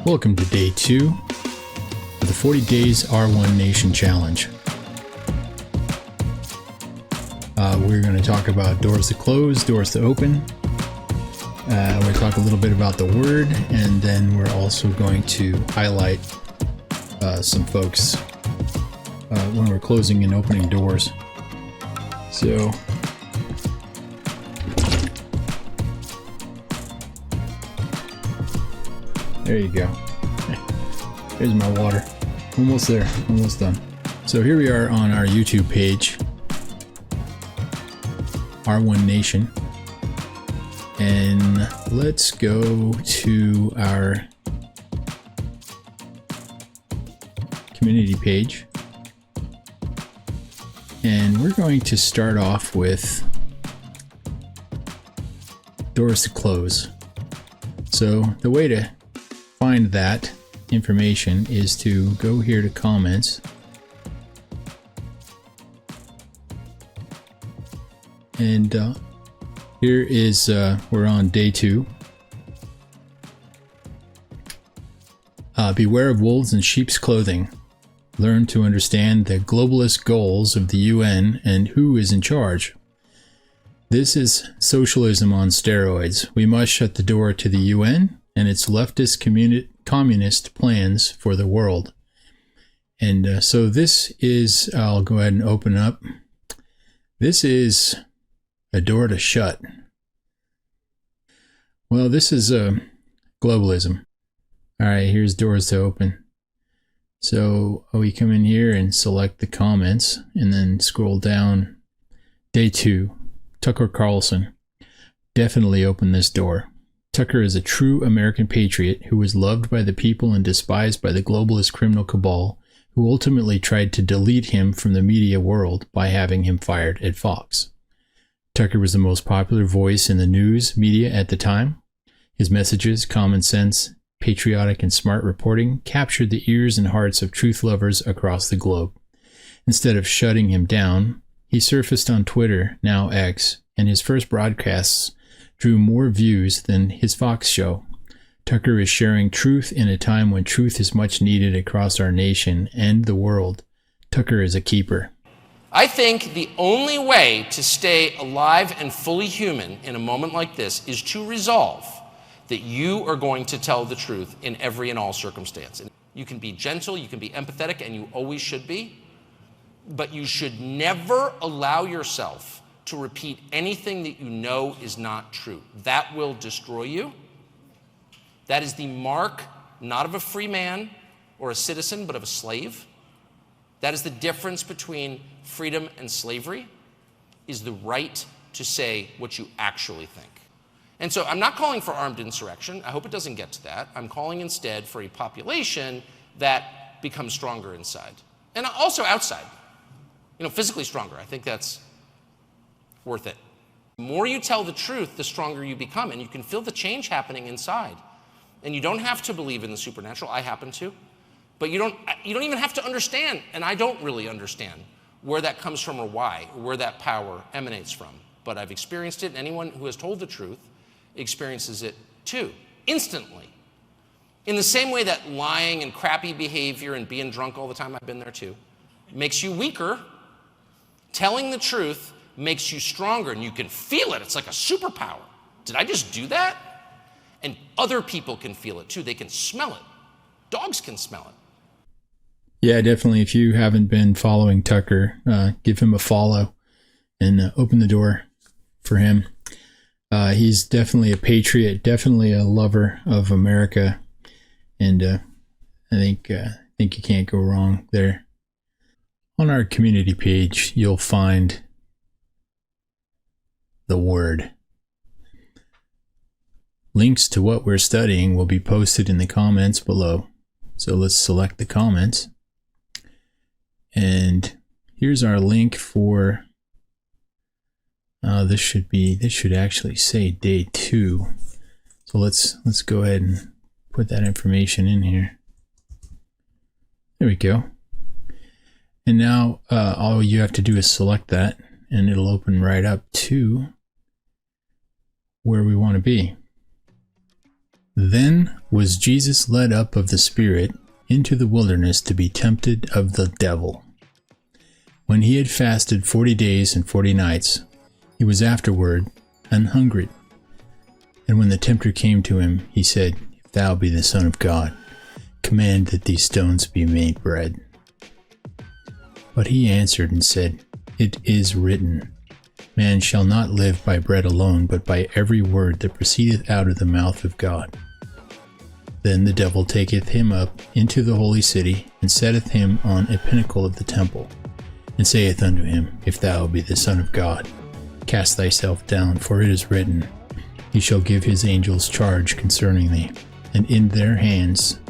Welcome to day 2 of the 40 Days OurOneNation Challenge. We're going to talk about doors to close, doors to open. We're going to talk a little bit about the word, and then we're also going to highlight some folks when we're closing and opening doors. So, there you go. Here's my water. Almost there. Almost done. So here we are on our YouTube page, OurOneNation. And let's go to our community page. And we're going to start off with doors to close. So the way to find that information is to go here to comments, and here is we're on day 2. Beware of wolves in sheep's clothing. Learn to understand the globalist goals of the UN and who is in charge. This is socialism on steroids. We must shut the door to the UN and its leftist communist plans for the world. And so this is, I'll go ahead and open up. This is a door to shut. Well, this is globalism. All right, here's doors to open. So we come in here and select the comments and then scroll down. Day 2, Tucker Carlson. Definitely open this door. Tucker is a true American patriot who was loved by the people and despised by the globalist criminal cabal who ultimately tried to delete him from the media world by having him fired at Fox. Tucker was the most popular voice in the news media at the time. His messages, common sense, patriotic and smart reporting captured the ears and hearts of truth lovers across the globe. Instead of shutting him down, he surfaced on Twitter, now X, and his first broadcasts drew more views than his Fox show. Tucker is sharing truth in a time when truth is much needed across our nation and the world. Tucker is a keeper. I think the only way to stay alive and fully human in a moment like this is to resolve that you are going to tell the truth in every and all circumstance. You can be gentle, you can be empathetic, and you always should be, but you should never allow yourself to repeat anything that you know is not true. That will destroy you. That is the mark not of a free man or a citizen, but of a slave. That is the difference between freedom and slavery, is the right to say what you actually think. And so I'm not calling for armed insurrection. I hope it doesn't get to that. I'm calling instead for a population that becomes stronger inside. And also outside. Physically stronger. I think that's worth it. The more you tell the truth, the stronger you become. And you can feel the change happening inside. And you don't have to believe in the supernatural. I happen to. But you don't even have to understand, and I don't really understand, where that comes from or why, or where that power emanates from. But I've experienced it, and anyone who has told the truth experiences it too, instantly. In the same way that lying and crappy behavior and being drunk all the time, I've been there too, makes you weaker, telling the truth makes you stronger, and you can feel it. It's like a superpower. Did I just do that? And other people can feel it too. They can smell it. Dogs can smell it. Yeah, definitely. If you haven't been following Tucker, give him a follow and open the door for him. He's definitely a patriot, definitely a lover of America, and I think you can't go wrong there. On our community page, you'll find the word. Links to what we're studying will be posted in the comments below. So let's select the comments. And here's our link for this should actually say day 2. So let's go ahead and put that information in here. There we go. And now all you have to do is select that, and it'll open right up to where we want to be. Then was Jesus led up of the Spirit into the wilderness to be tempted of the devil. When he had fasted 40 days and 40 nights, he was afterward an-hungered. And when the tempter came to him, he said, If thou be the Son of God, command that these stones be made bread. But he answered and said, It is written, Man shall not live by bread alone, but by every word that proceedeth out of the mouth of God. Then the devil taketh him up into the holy city, and setteth him on a pinnacle of the temple, and saith unto him, If thou be the Son of God, cast thyself down, for it is written, He shall give his angels charge concerning thee, and in their hands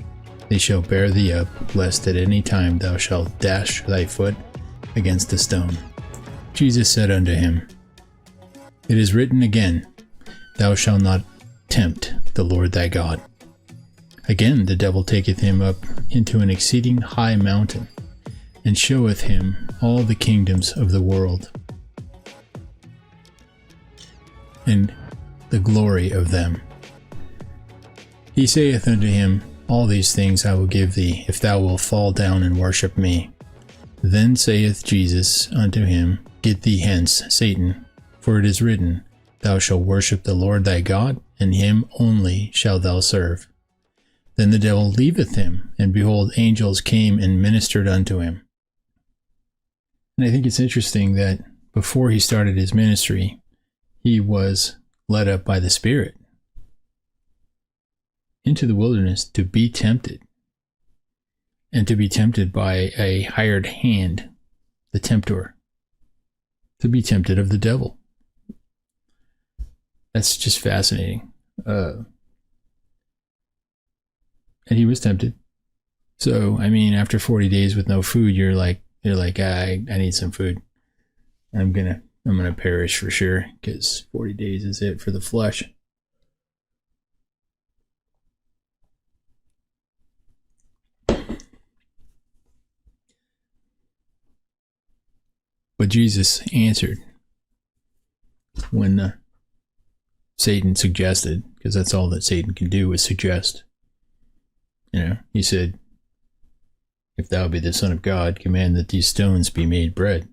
they shall bear thee up, lest at any time thou shalt dash thy foot against a stone. Jesus said unto him, It is written again, Thou shalt not tempt the Lord thy God. Again the devil taketh him up into an exceeding high mountain, and showeth him all the kingdoms of the world, and the glory of them. He saith unto him, All these things I will give thee, if thou wilt fall down and worship me. Then saith Jesus unto him, Get thee hence, Satan, for it is written, Thou shalt worship the Lord thy God, and him only shalt thou serve. Then the devil leaveth him, and behold, angels came and ministered unto him. And I think it's interesting that before he started his ministry, he was led up by the Spirit into the wilderness to be tempted, and to be tempted by a hired hand, the tempter, to be tempted of the devil. That's just fascinating. And he was tempted. So, I mean, after 40 days with no food, you're like, I need some food. I'm gonna perish for sure, because 40 days is it for the flesh. But Jesus answered when Satan suggested, because that's all that Satan can do is suggest. He said, If thou be the Son of God, command that these stones be made bread.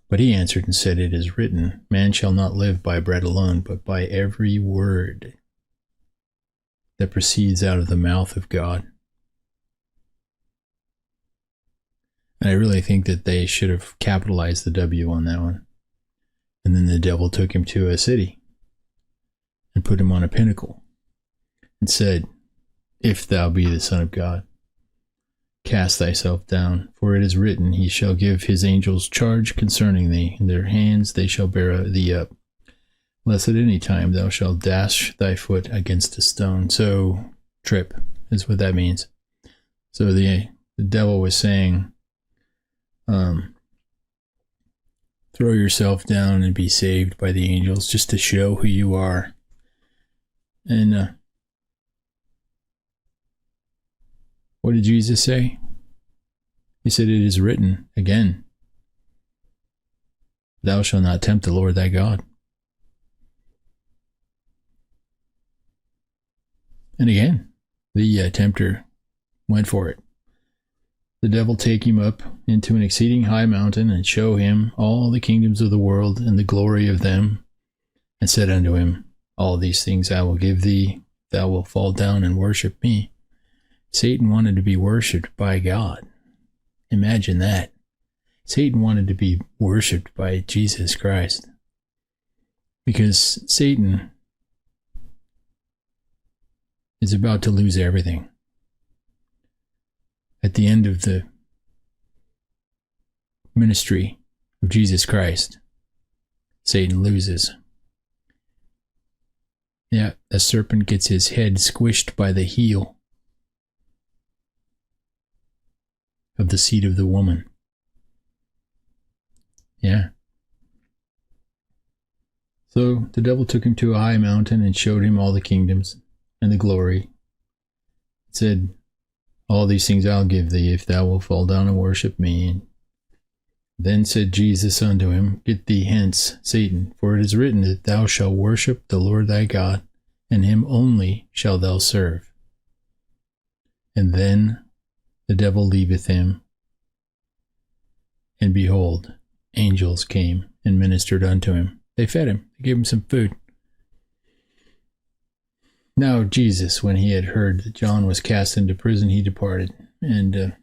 But he answered and said, It is written, Man shall not live by bread alone, but by every word that proceeds out of the mouth of God. And I really think that they should have capitalized the W on that one. And then the devil took him to a city and put him on a pinnacle and said, If thou be the Son of God, cast thyself down, for it is written, He shall give his angels charge concerning thee, in their hands they shall bear thee up, lest at any time thou shalt dash thy foot against a stone. So, trip is what that means. So the devil was saying, throw yourself down and be saved by the angels, just to show who you are. And what did Jesus say? He said, It is written again, Thou shalt not tempt the Lord thy God. And again, the tempter went for it. The devil take him up into an exceeding high mountain, and show him all the kingdoms of the world and the glory of them, and said unto him, All these things I will give thee, if thou wilt fall down and worship me. Satan wanted to be worshipped by God. Imagine that. Satan wanted to be worshipped by Jesus Christ. Because Satan is about to lose everything. At the end of the ministry of Jesus Christ, Satan loses. Yeah, a serpent gets his head squished by the heel of the seed of the woman. Yeah. So the devil took him to a high mountain and showed him all the kingdoms and the glory. It said, All these things I'll give thee, if thou wilt fall down and worship me. And then said Jesus unto him, Get thee hence, Satan, for it is written that thou shalt worship the Lord thy God, and him only shalt thou serve. And then the devil leaveth him, and behold, angels came and ministered unto him. They fed him. They gave him some food. Now Jesus, when he had heard that John was cast into prison, he departed. And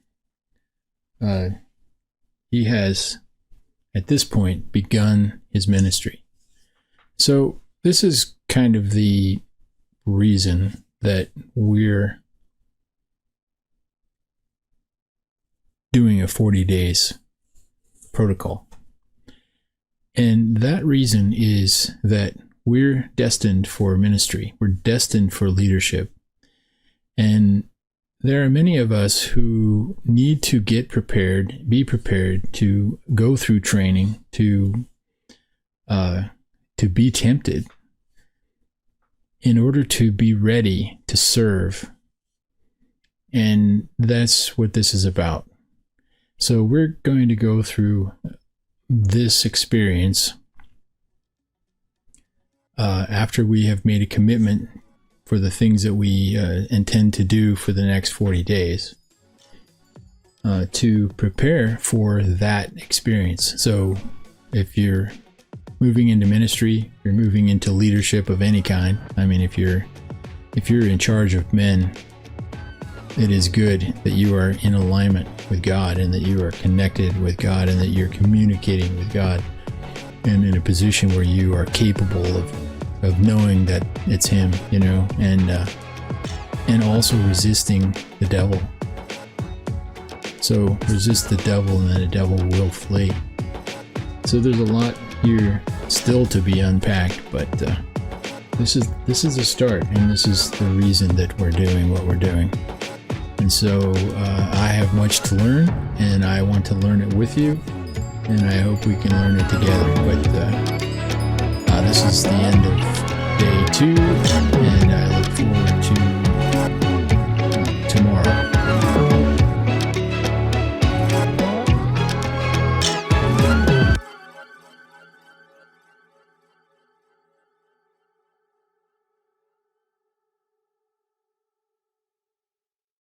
he has, at this point, begun his ministry. So this is kind of the reason that we're doing a 40 days protocol. And that reason is that we're destined for ministry. We're destined for leadership. And there are many of us who need to get prepared, be prepared to go through training, to be tempted in order to be ready to serve. And that's what this is about. So we're going to go through this experience after we have made a commitment for the things that we intend to do for the next 40 days to prepare for that experience. So if you're moving into ministry, you're moving into leadership of any kind. I mean, if you're in charge of men, it is good that you are in alignment with God and that you are connected with God and that you're communicating with God and in a position where you are capable of knowing that it's Him, and also resisting the devil. So resist the devil and then the devil will flee. So there's a lot here still to be unpacked, but this is a start, and this is the reason that we're doing what we're doing. And so I have much to learn, and I want to learn it with you, and I hope we can learn it together. But this is the end of day 2, and